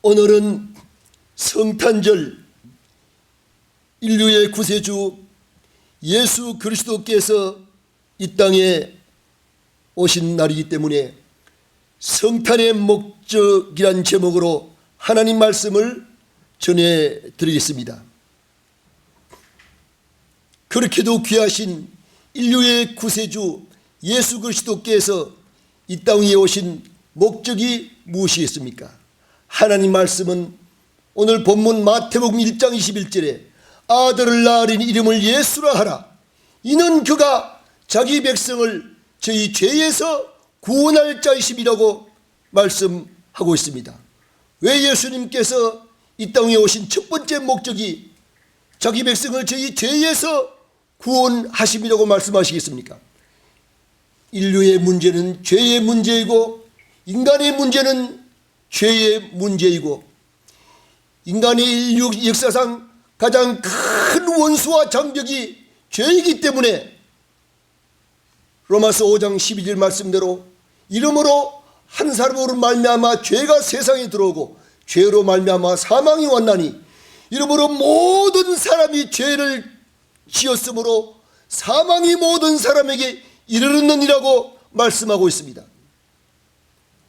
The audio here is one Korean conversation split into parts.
오늘은 성탄절, 인류의 구세주 예수 그리스도께서 이 땅에 오신 날이기 때문에 성탄의 목적이란 제목으로 하나님 말씀을 전해드리겠습니다. 그렇게도 귀하신 인류의 구세주 예수 그리스도께서 이 땅에 오신 목적이 무엇이겠습니까? 하나님 말씀은 오늘 본문 마태복음 1장 21절에 아들을 낳으린 이름을 예수라 하라. 이는 그가 자기 백성을 저희 죄에서 구원할 자이심이라고 말씀하고 있습니다. 왜 예수님께서 이 땅에 오신 첫 번째 목적이 자기 백성을 저희 죄에서 구원하심이라고 말씀하시겠습니까? 인류의 문제는 죄의 문제이고 인간의 문제는 죄의 문제이고 인간의 인류 역사상 가장 큰 원수와 장벽이 죄이기 때문에 로마서 5장 12절 말씀대로 이러므로 한 사람으로 말미암아 죄가 세상에 들어오고 죄로 말미암아 사망이 왔나니 이러므로 모든 사람이 죄를 지었으므로 사망이 모든 사람에게 이르렀느니라고 말씀하고 있습니다.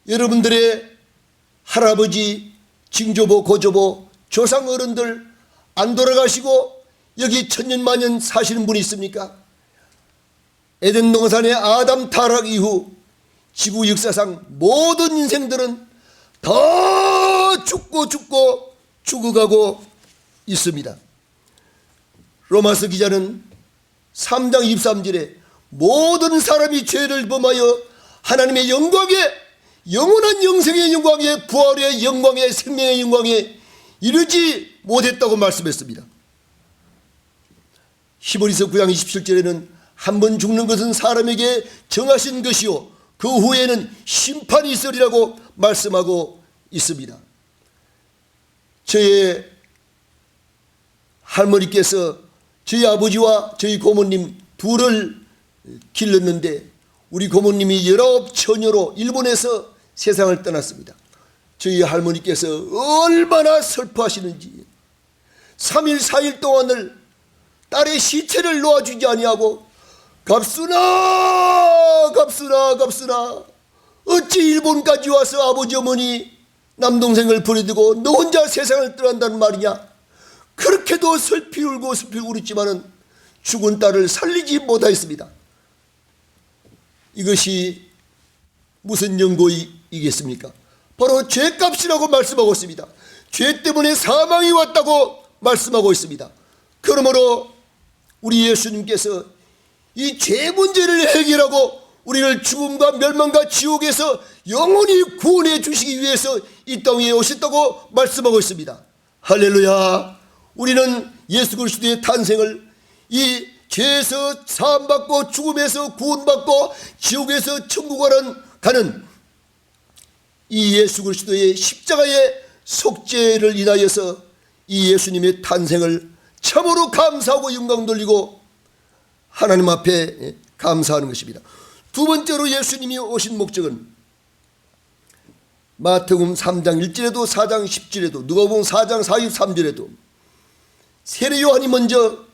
여러분들의 할아버지, 징조보, 고조보, 조상 어른들 안 돌아가시고 여기 천년만년 사시는 분이 있습니까? 에덴 동산의 아담 타락 이후 지구 역사상 모든 인생들은 다 죽고 죽어가고 있습니다. 로마서 기자는 3장 23절에 모든 사람이 죄를 범하여 하나님의 영광에 영원한 영생의 영광에 부활의 영광에 생명의 영광에 이르지 못했다고 말씀했습니다. 히브리서 9장 27절에는 한 번 죽는 것은 사람에게 정하신 것이요 그 후에는 심판이 있으리라고 말씀하고 있습니다. 저의 할머니께서 저희 아버지와 저희 고모님 둘을 길렀는데 우리 고모님이 19처녀로 일본에서 세상을 떠났습니다. 저희 할머니께서 얼마나 슬퍼하시는지 3일 4일 동안을 딸의 시체를 놓아주지 아니하고 갑수나 어찌 일본까지 와서 아버지 어머니 남동생을 버려두고 너 혼자 세상을 떠난다는 말이냐. 그렇게도 슬피 울고 울었지만은 죽은 딸을 살리지 못하였습니다. 이것이 무슨 연고이겠습니까? 바로 죄값이라고 말씀하고 있습니다. 죄 때문에 사망이 왔다고 말씀하고 있습니다. 그러므로 우리 예수님께서 이 죄 문제를 해결하고 우리를 죽음과 멸망과 지옥에서 영원히 구원해 주시기 위해서 이 땅에 오셨다고 말씀하고 있습니다. 할렐루야. 우리는 예수 그리스도의 탄생을 이 죄에서 사함받고 죽음에서 구원받고 지옥에서 천국을 가는 이 예수 그리스도의 십자가의 속죄를 인하여서 이 예수님의 탄생을 참으로 감사하고 영광 돌리고 하나님 앞에 감사하는 것입니다. 두 번째로 예수님이 오신 목적은 마태복음 3장 1절에도 4장 10절에도 누가복음 4장 43절에도 세례 요한이 먼저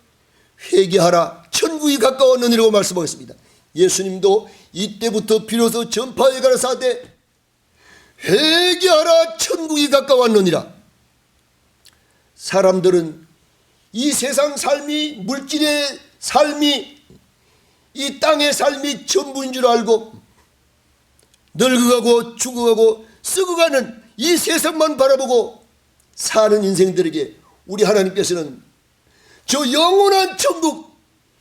회개하라 천국이 가까웠느니라고 말씀하셨습니다. 예수님도 이때부터 비로소 전파해 가라사대 회개하라 천국이 가까웠느니라. 사람들은 이 세상 삶이 물질의 삶이 이 땅의 삶이 전부인 줄 알고 늙어가고 죽어가고 썩어가는 이 세상만 바라보고 사는 인생들에게 우리 하나님께서는 저 영원한 천국,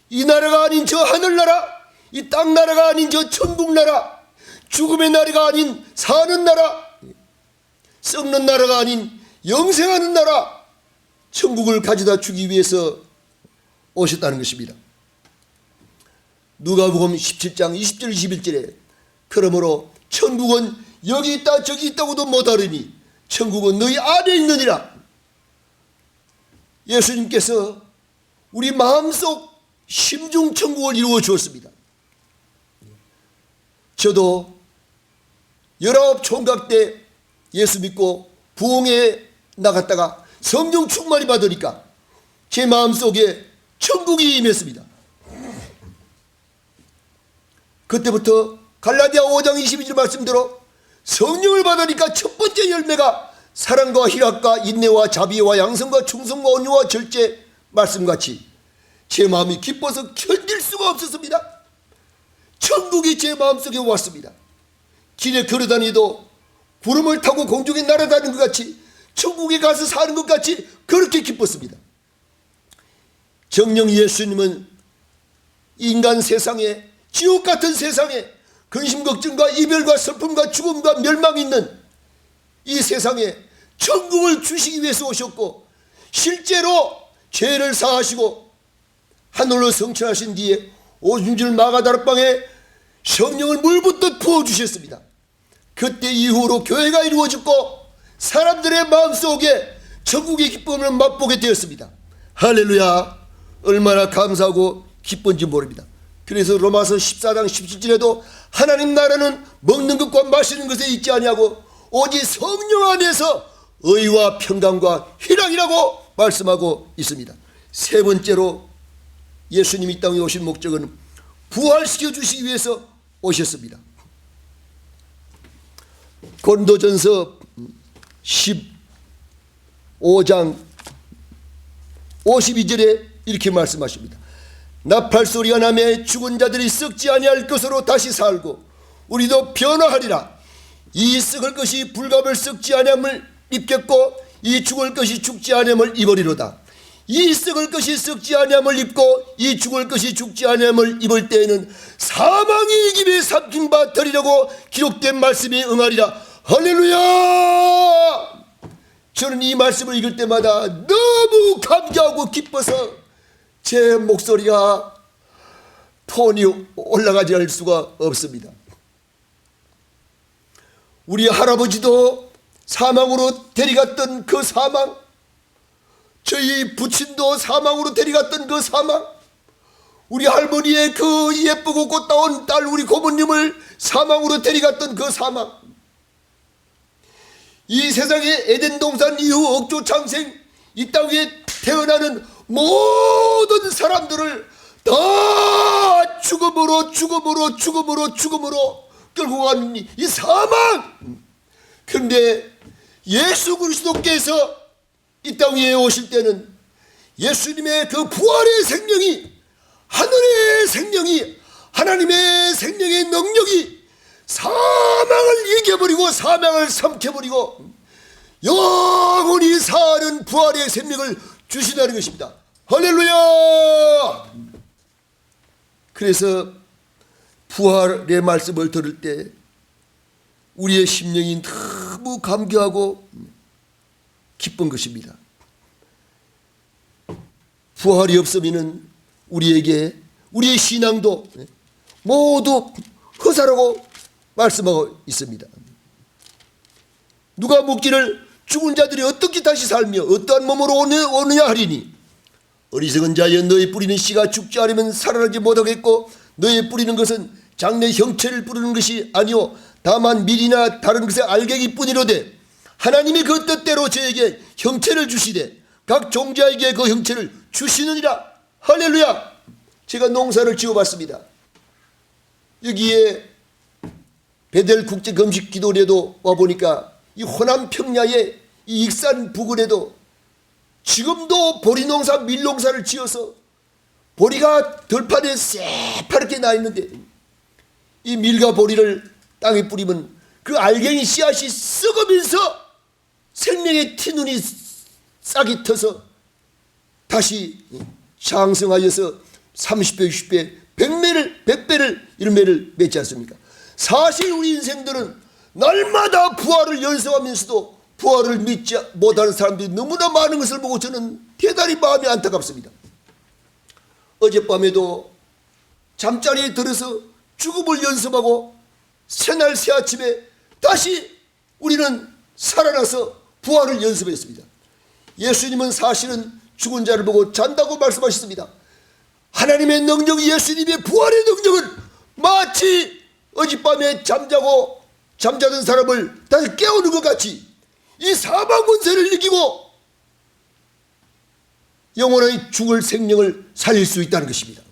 이 나라가 아닌 저 하늘나라, 이 땅나라가 아닌 저 천국나라, 죽음의 나라가 아닌 사는 나라, 썩는 나라가 아닌 영생하는 나라, 천국을 가져다 주기 위해서 오셨다는 것입니다. 누가복음 17장 20절 21절에 그러므로 천국은 여기 있다 저기 있다고도 못하리니 천국은 너희 안에 있느니라. 예수님께서 우리 마음속 심중 천국을 이루어 주었습니다. 저도 19 총각 때 예수 믿고 부흥에 나갔다가 성령 충만이 받으니까 제 마음속에 천국이 임했습니다. 그때부터 갈라디아 5장 22절 말씀대로 성령을 받으니까 첫 번째 열매가 사랑과 희락과 인내와 자비와 양성과 충성과 온유와 절제 말씀같이 제 마음이 기뻐서 견딜 수가 없었습니다. 천국이 제 마음속에 왔습니다. 길에 걸어다니도 구름을 타고 공중에 날아다니는 것 같이 천국에 가서 사는 것 같이 그렇게 기뻤습니다. 정녕 예수님은 인간 세상에, 지옥 같은 세상에 근심 걱정과 이별과 슬픔과 죽음과 멸망이 있는 이 세상에 천국을 주시기 위해서 오셨고, 실제로 죄를 사하시고 하늘로 성천하신 뒤에 오순절 마가다락방에 성령을 물붓듯 부어주셨습니다. 그때 이후로 교회가 이루어졌고 사람들의 마음속에 천국의 기쁨을 맛보게 되었습니다. 할렐루야. 얼마나 감사하고 기쁜지 모릅니다. 그래서 로마서 14장 17절에도 하나님 나라는 먹는 것과 마시는 것에 있지 아니하고 오직 성령 안에서 의와 평강과 희락이라고 말씀하고 있습니다. 세 번째로 예수님이 이 땅에 오신 목적은 부활시켜 주시기 위해서 오셨습니다. 고린도전서 15장 52절에 이렇게 말씀하십니다. 나팔소리가 나매 죽은 자들이 썩지 아니할 것으로 다시 살고 우리도 변화하리라. 이 썩을 것이 불갑을 썩지 아니함을 입겠고 이 죽을 것이 죽지 아니함을 입으리로다. 이 썩을 것이 썩지 아니함을 입고 이 죽을 것이 죽지 아니함을 입을 때에는 사망이 이김에 삼킨 바 되리라고 기록된 말씀이 응하리라. 할렐루야. 저는 이 말씀을 읽을 때마다 너무 감사하고 기뻐서 제 목소리가 톤이 올라가지 않을 수가 없습니다. 우리 할아버지도 사망으로 데려갔던 그 사망, 저희 부친도 사망으로 데려갔던 그 사망, 우리 할머니의 그 예쁘고 꽃다운 딸 우리 고모님을 사망으로 데려갔던 그 사망, 이 세상의 에덴 동산 이후 억조 창생 이 땅에 태어나는 모든 사람들을 다 죽음으로 끌고 간 이 사망. 그런데 예수 그리스도께서 이 땅 위에 오실 때는 예수님의 그 부활의 생명이, 하늘의 생명이, 하나님의 생명의 능력이 사망을 이겨버리고 사망을 삼켜버리고 영원히 사는 부활의 생명을 주신다는 것입니다. 할렐루야. 그래서 부활의 말씀을 들을 때 우리의 심령이 너무 감격하고 기쁜 것입니다. 부활이 없으면 우리에게 우리의 신앙도 모두 허사라고 말씀하고 있습니다. 누가 묻기를 죽은 자들이 어떻게 다시 살며 어떠한 몸으로 오느냐 하리니, 어리석은 자여 너희 뿌리는 씨가 죽지 않으면 살아나지 못하겠고 너희 뿌리는 것은 장래 형체를 뿌리는 것이 아니오 다만 밀이나 다른 것의 알갱이 뿐이로되 하나님이 그 뜻대로 저에게 형체를 주시되 각 종자에게 그 형체를 주시느니라. 할렐루야. 제가 농사를 지어봤습니다. 여기에 베델 국제 금식 기도례도 와보니까 이 호남 평야에 이 익산 부근에도 지금도 보리농사 밀농사를 지어서 보리가 들판에 새파랗게 나 있는데 이 밀과 보리를 땅에 뿌리면 그 알갱이 씨앗이 썩으면서 생명의 티눈이 싹이 터서 다시 장성하여서 30배, 60배, 100배를 이런 매를 맺지 않습니까? 사실 우리 인생들은 날마다 부활을 연습하면서도 부활을 믿지 못하는 사람들이 너무나 많은 것을 보고 저는 대단히 마음이 안타깝습니다. 어젯밤에도 잠자리에 들어서 죽음을 연습하고 새날 새아침에 다시 우리는 살아나서 부활을 연습했습니다. 예수님은 사실은 죽은 자를 보고 잔다고 말씀하셨습니다. 하나님의 능력이, 예수님의 부활의 능력은 마치 어젯밤에 잠자던 사람을 다시 깨우는 것 같이 이 사망 권세를 이기고 영원히 죽을 생명을 살릴 수 있다는 것입니다.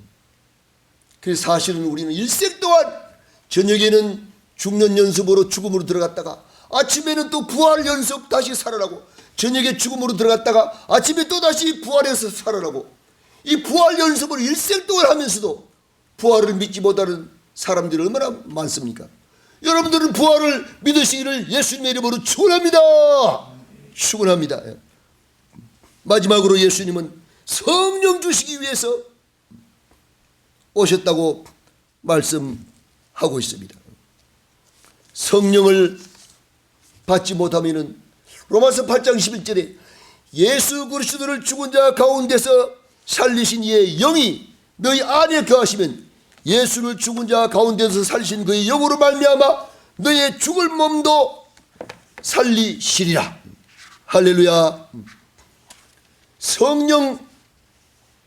그래서 사실은 우리는 일생 동안 저녁에는 죽는 연습으로 죽음으로 들어갔다가 아침에는 또 부활 연습 다시 살아나고, 저녁에 죽음으로 들어갔다가 아침에 또 다시 부활해서 살아나고, 이 부활 연습을 일생 동안 하면서도 부활을 믿지 못하는 사람들이 얼마나 많습니까? 여러분들은 부활을 믿으시기를 예수님의 이름으로 축원합니다. 축원합니다. 마지막으로 예수님은 성령 주시기 위해서 오셨다고 말씀하고 있습니다. 성령을 받지 못하면은 로마서 8장 11절에 예수 그리스도를 죽은 자 가운데서 살리신 이의 영이 너희 안에 거하시면 예수를 죽은 자 가운데서 살리신 그의 영으로 말미암아 너희의 죽을 몸도 살리시리라. 할렐루야. 성령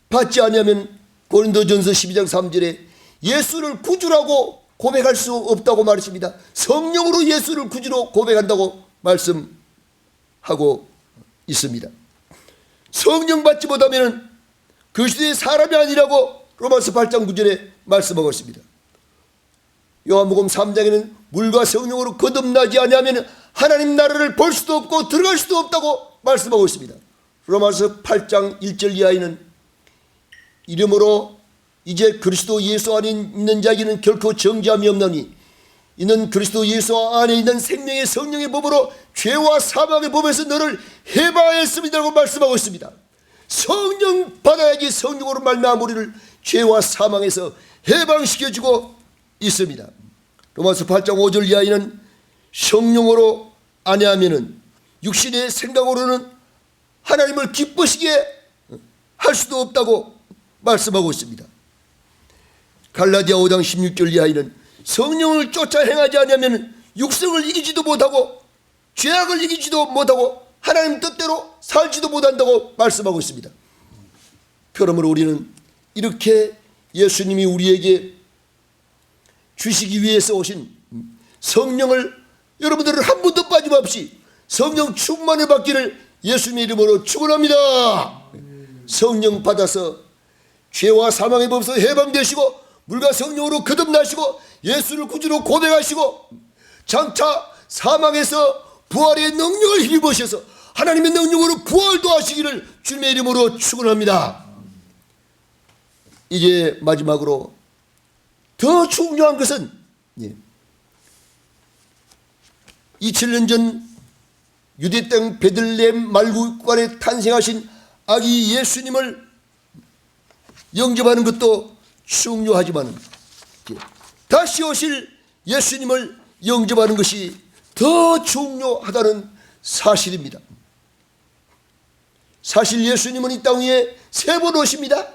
받지 않으면 고린도전서 12장 3절에 예수를 구주라고 고백할 수 없다고 말했습니다. 성령으로 예수를 구주로 고백한다고 말씀하고 있습니다. 성령 받지 못하면 그리스도의 사람이 아니라고 로마서 8장 9절에 말씀하고 있습니다. 요한복음 3장에는 물과 성령으로 거듭나지 아니하면 하나님 나라를 볼 수도 없고 들어갈 수도 없다고 말씀하고 있습니다. 로마서 8장 1절 이하에는 이름으로 이제 그리스도 예수 안에 있는 자에게는 결코 정죄함이 없나니 이는 그리스도 예수 안에 있는 생명의 성령의 법으로 죄와 사망의 법에서 너를 해방했습니다라고 말씀하고 있습니다. 성령 받아야지 성령으로 말미암아 우리를 죄와 사망에서 해방시켜주고 있습니다. 로마서 8장 5절 이하에는 성령으로 아니하면은 육신의 생각으로는 하나님을 기쁘시게 할 수도 없다고 말씀하고 있습니다. 갈라디아 5장 16절 이하에는 성령을 쫓아 행하지 않으면 육성을 이기지도 못하고 죄악을 이기지도 못하고 하나님 뜻대로 살지도 못한다고 말씀하고 있습니다. 그러므로 우리는 이렇게 예수님이 우리에게 주시기 위해서 오신 성령을 여러분들은 한 번도 빠짐없이 성령 충만을 받기를 예수님의 이름으로 축원합니다. 성령 받아서 죄와 사망의 법에서 해방되시고 물과 성령으로 거듭나시고 예수를 구주로 고백하시고 장차 사망에서 부활의 능력을 힘입으셔서 하나님의 능력으로 부활도 하시기를 주님의 이름으로 축원합니다. 이제 마지막으로 더 중요한 것은 2000년 전 유대 땅 베들레헴 말구관에 탄생하신 아기 예수님을 영접하는 것도 중요하지만 다시 오실 예수님을 영접하는 것이 더 중요하다는 사실입니다. 사실 예수님은 이 땅 위에 3번 오십니다.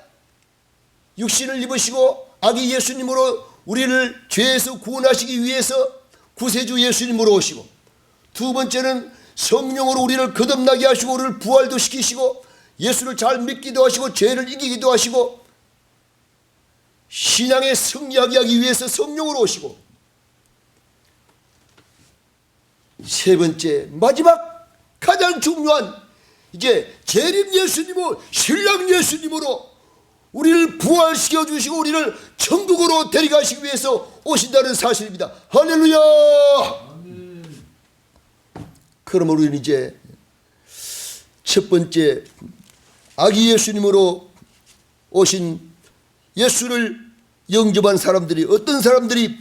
육신을 입으시고 아기 예수님으로 우리를 죄에서 구원하시기 위해서 구세주 예수님으로 오시고, 두 번째는 성령으로 우리를 거듭나게 하시고 우리를 부활도 시키시고 예수를 잘 믿기도 하시고 죄를 이기기도 하시고 신앙에 승리하게 하기 위해서 성령으로 오시고, 세 번째 마지막 가장 중요한 이제 재림 예수님으로 신랑 예수님으로 우리를 부활시켜 주시고 우리를 천국으로 데려가시기 위해서 오신다는 사실입니다. 할렐루야. 그러면 우리는 이제 첫 번째 아기 예수님으로 오신 예수를 영접한 사람들이 어떤 사람들이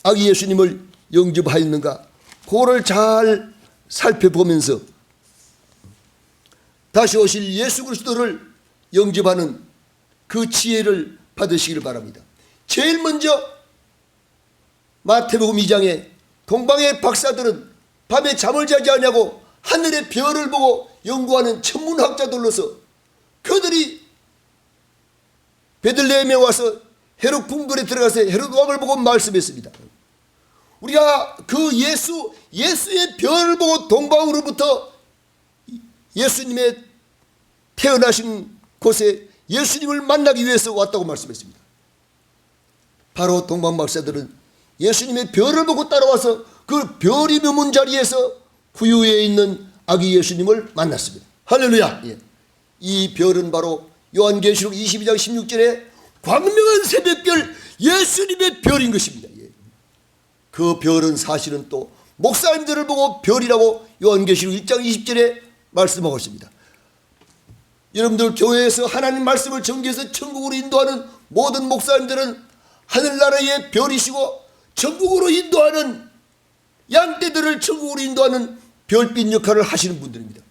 아기 예수님을 영접하였는가, 그거를 잘 살펴보면서 다시 오실 예수 그리스도를 영접하는 그 지혜를 받으시기를 바랍니다. 제일 먼저 마태복음 2장에 동방의 박사들은 밤에 잠을 자지 않냐고 하늘의 별을 보고 연구하는 천문학자들로서 그들이 베들레헴에 와서 헤롯 궁궐에 들어가서 헤롯 왕을 보고 말씀했습니다. 우리가 그 예수의 별을 보고 동방으로부터 예수님의 태어나신 곳에 예수님을 만나기 위해서 왔다고 말씀했습니다. 바로 동방 박사들은 예수님의 별을 보고 따라와서 그 별이 머문 자리에서 구유에 있는 아기 예수님을 만났습니다. 할렐루야. 예. 이 별은 바로 요한계시록 22장 16절에 광명한 새벽별 예수님의 별인 것입니다. 예. 그 별은 사실은 또 목사님들을 보고 별이라고 요한계시록 1장 20절에 말씀하고 있습니다. 여러분들 교회에서 하나님 말씀을 전개해서 천국으로 인도하는 모든 목사님들은 하늘나라의 별이시고 천국으로 인도하는 양떼들을 천국으로 인도하는 별빛 역할을 하시는 분들입니다.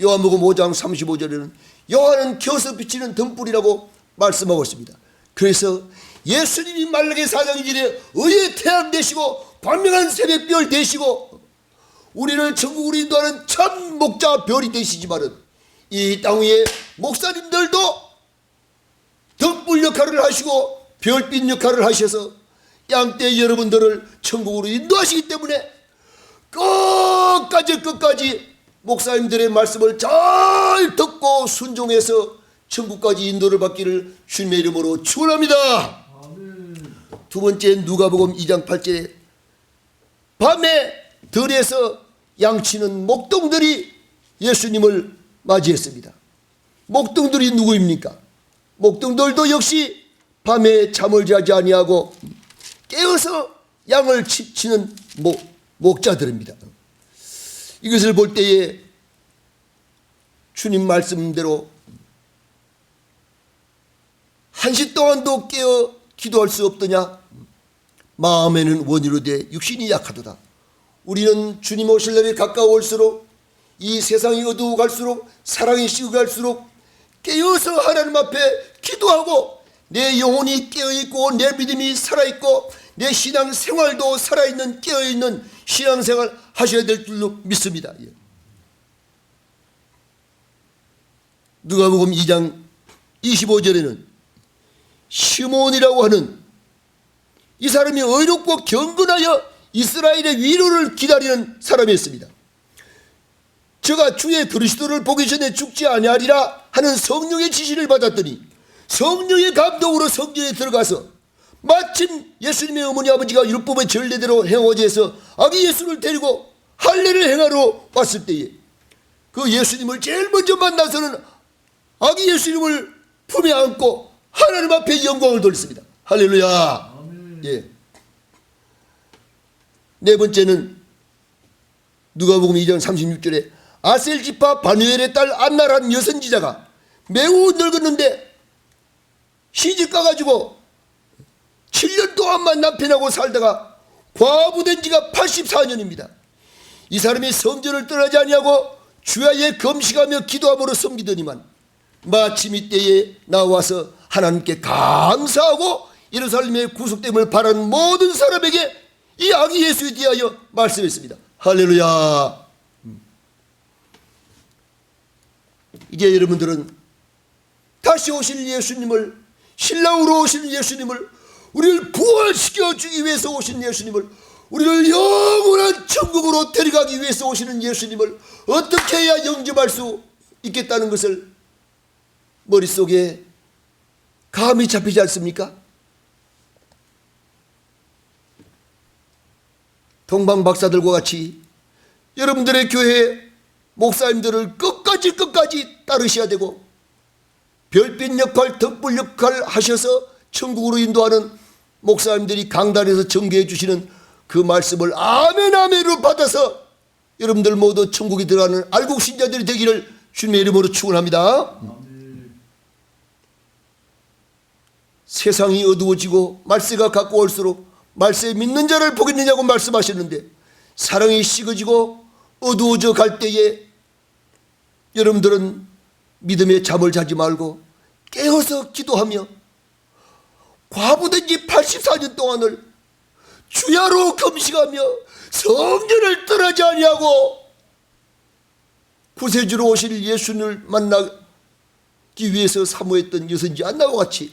요한복음 5장 35절에는 요한은 겨서 비치는 등불이라고 말씀하고 있습니다. 그래서 예수님이 말라기 4장 2절에 의의 태양 되시고 광명한 새벽별 되시고 우리를 천국으로 인도하는 참 목자 별이 되시지만은 이 땅 위에 목사님들도 등불 역할을 하시고 별빛 역할을 하셔서 양떼 여러분들을 천국으로 인도하시기 때문에 끝까지 목사님들의 말씀을 잘 듣고 순종해서 천국까지 인도를 받기를 주님의 이름으로 축원합니다. 두 번째 누가복음 2장 8절에 밤에 들에서 양치는 목동들이 예수님을 맞이했습니다. 목동들이 누구입니까? 목동들도 역시 밤에 잠을 자지 아니하고 깨어서 양을 치는 목자들입니다. 이것을 볼 때에 주님 말씀대로 한시 동안도 깨어 기도할 수 없더냐? 마음에는 원이로 돼 육신이 약하도다. 우리는 주님 오실 날이 가까워올수록 이 세상이 어두워 갈수록 사랑이 식어갈수록 깨어서 하나님 앞에 기도하고 내 영혼이 깨어있고 내 믿음이 살아있고 내 신앙생활도 살아있는 깨어있는 신앙생활 하셔야 될 줄로 믿습니다. 누가복음 2장 25절에는 시몬이라고 하는 이 사람이 의롭고 경건하여 이스라엘의 위로를 기다리는 사람이었습니다. 저가 주의 그리스도를 보기 전에 죽지 아니하리라 하는 성령의 지시를 받았더니 성령의 감동으로 성전에 들어가서 마침 예수님의 어머니 아버지가 율법의 전례대로 행하고자 해서 아기 예수를 데리고 할례를 행하러 왔을 때에 그 예수님을 제일 먼저 만나서는 아기 예수님을 품에 안고 하나님 앞에 영광을 돌렸습니다. 할렐루야. 예. 네 번째는 누가복음 2장 36절에 아셀 지파 바누엘의 딸 안나라는 여선지자가 매우 늙었는데 시집 가가지고 7년 동안만 남편하고 살다가 과부된 지가 84년입니다. 이 사람이 성전을 떠나지 아니하고 주야에 금식하며 기도함으로 섬기더니만 마침 이때에 나와서 하나님께 감사하고 예루살렘의 구속됨을 바라는 모든 사람에게 이 아기 예수에 대하여 말씀했습니다. 할렐루야. 이제 여러분들은 다시 오실 예수님을, 신랑으로 오시는 예수님을, 우리를 부활시켜 주기 위해서 오신 예수님을, 우리를 영원한 천국으로 데려가기 위해서 오시는 예수님을 어떻게 해야 영접할 수 있겠다는 것을 머릿속에 감이 잡히지 않습니까? 동방 박사들과 같이 여러분들의 교회 목사님들을 끝까지 따르셔야 되고 별빛 역할, 등불 역할 하셔서 천국으로 인도하는 목사님들이 강단에서 전개해 주시는 그 말씀을 아멘 아멘으로 받아서 여러분들 모두 천국에 들어가는 알곡 신자들이 되기를 주님의 이름으로 축원합니다. 세상이 어두워지고 말세가 가까울수록 말세에 믿는 자를 보겠느냐고 말씀하셨는데 사랑이 식어지고 어두워져 갈 때에 여러분들은 믿음의 잠을 자지 말고 깨어서 기도하며 과부된 지 84년 동안을 주야로 금식하며 성전을 떠나지 아니하고 구세주로 오실 예수님을 만나기 위해서 사모했던 여선지 안나와 같이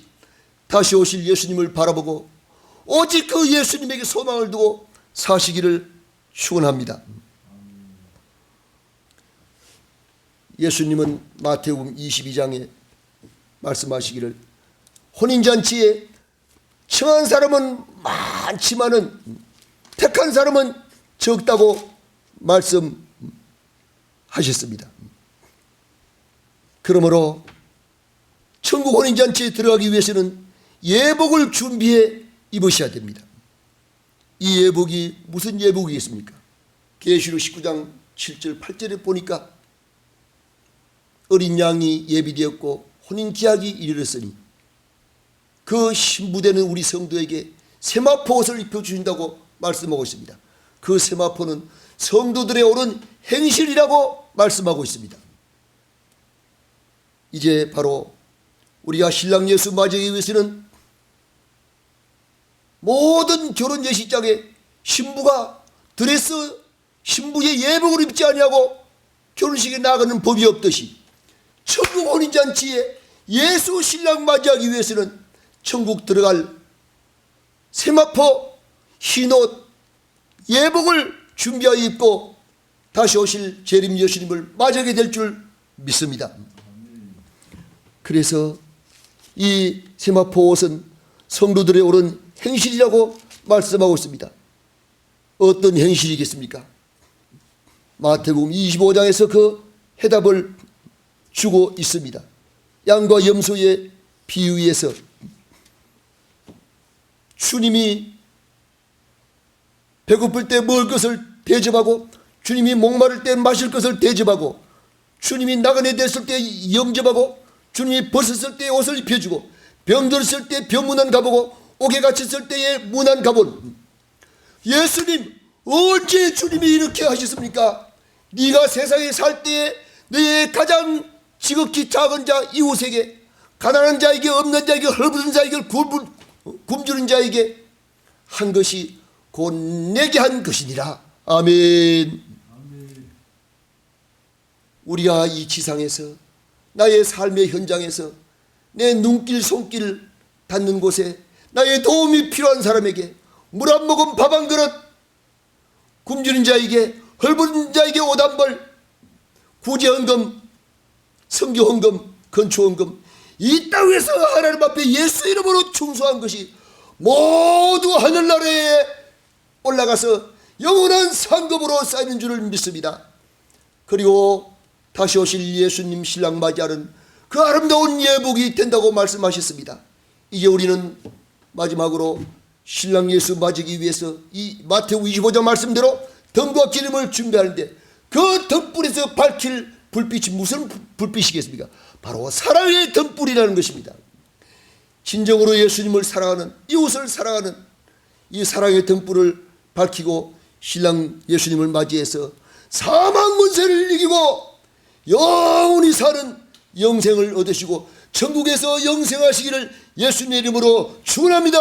다시 오실 예수님을 바라보고 오직 그 예수님에게 소망을 두고 사시기를 축원합니다. 예수님은 마태복음 22장에 말씀하시기를 혼인잔치에 청한 사람은 많지만은 택한 사람은 적다고 말씀하셨습니다. 하셨습니다. 그러므로 천국 혼인잔치에 들어가기 위해서는 예복을 준비해 입으셔야 됩니다. 이 예복이 무슨 예복이겠습니까? 계시록 19장 7절 8절에 보니까 어린 양이 예비되었고 혼인 기약이 이르렀으니 그 신부되는 우리 성도에게 세마포 옷을 입혀주신다고 말씀하고 있습니다. 그 세마포는 성도들의 옳은 행실이라고 말씀하고 있습니다. 이제 바로 우리가 신랑 예수 맞이하기 위해서는 모든 결혼 예식장에 신부가 드레스 신부의 예복을 입지 아니하고 결혼식에 나가는 법이 없듯이 천국 혼인잔치에 예수 신랑 맞이하기 위해서는 천국 들어갈 세마포 흰옷 예복을 준비하여 입고 다시 오실 재림 예수님을 맞이하게 될 줄 믿습니다. 그래서 이 세마포 옷은 성도들의 옳은 행실이라고 말씀하고 있습니다. 어떤 행실이겠습니까? 마태복음 25장에서 그 해답을 주고 있습니다. 양과 염소의 비유에서 주님이 배고플 때 먹을 것을 대접하고 주님이 목마를 때 마실 것을 대접하고 주님이 나그네 됐을 때 영접하고 주님이 벗었을 때 옷을 입혀주고 병들었을 때 병문안 가보고 옥에 갇혔을 때에 문안 가본 예수님 언제 주님이 이렇게 하셨습니까? 네가 세상에 살 때에 너의 가장 지극히 작은 자 이웃에게 가난한 자에게 없는 자에게 헐벗은 자에게 굶주린 자에게 한 것이 곧 내게 한 것이니라. 아멘. 우리가 이 지상에서 나의 삶의 현장에서 내 눈길 손길 닿는 곳에 나의 도움이 필요한 사람에게 물 한 모금 밥 한 그릇 굶주린 자에게 헐벗은 자에게 옷 한 벌 구제헌금 성교헌금 건축헌금 이 땅에서 하나님 앞에 예수 이름으로 충성한 것이 모두 하늘나라에 올라가서 영원한 상급으로 쌓이는 줄을 믿습니다. 그리고 다시 오실 예수님 신랑 맞이하는 그 아름다운 예복이 된다고 말씀하셨습니다. 이제 우리는 마지막으로 신랑 예수 맞이기 위해서 이 마태복음 25장 말씀대로 덤과 기름을 준비하는데 그 덤불에서 밝힐 불빛이 무슨 불빛이겠습니까? 바로 사랑의 덤불이라는 것입니다. 진정으로 예수님을 사랑하는 이웃을 사랑하는 이 사랑의 덤불을 밝히고 신랑 예수님을 맞이해서 사망 권세를 이기고 영원히 사는 영생을 얻으시고 천국에서 영생하시기를 예수님 이름으로 축원합니다.